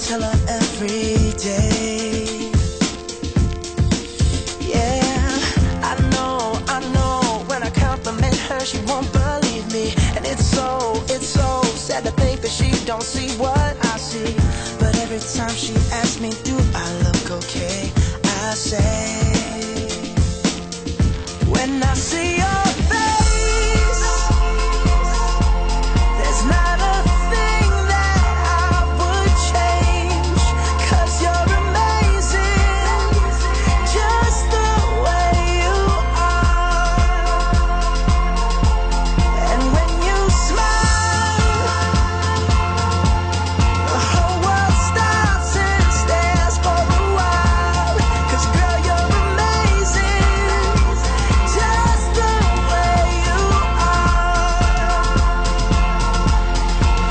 tell her every day. Yeah, I know, when I compliment her, she won't believe me. And it's so sad to think that she don't see what I see. But every time she asks me, do I look okay, I say, when I see your face, there's not a thing that I would change, 'cause you're amazing, just the way you are. And when you smile, the whole world stops and stares for a while, 'cause girl, you're amazing, just the way you are.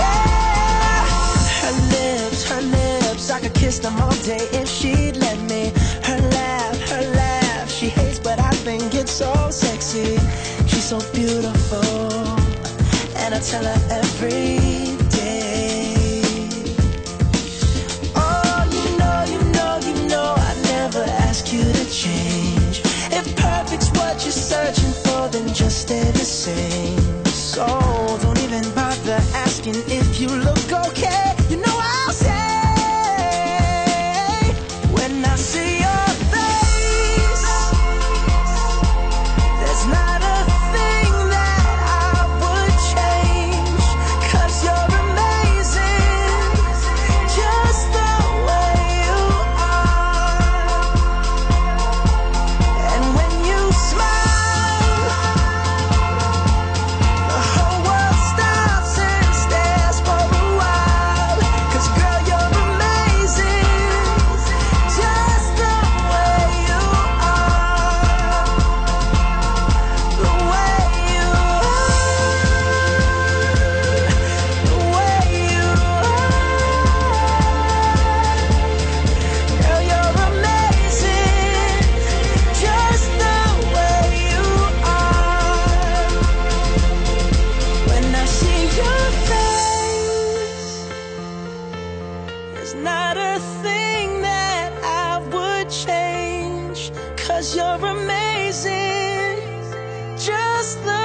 Yeah. Her lips, I could kiss them all day if she'd let me. Her laugh, she hates, but I think it's so sexy. She's so beautiful, and I tell her every day. Oh, you know, I never ask you to change. If perfect's what you're searching for, then just stay the same. So don't even bother asking if you look okay. You know I'll say, when I see your face, there's not a thing that I would change, 'cause you're amazing, just the way you are. And when you smile, the whole world stops and stares for a while, 'cause girl, you're amazing, just the way you are. The way you are, the way you are. Girl, you're amazing, just the way you are. When I see your face, there's not a thing that I would change, 'cause you're amazing, just the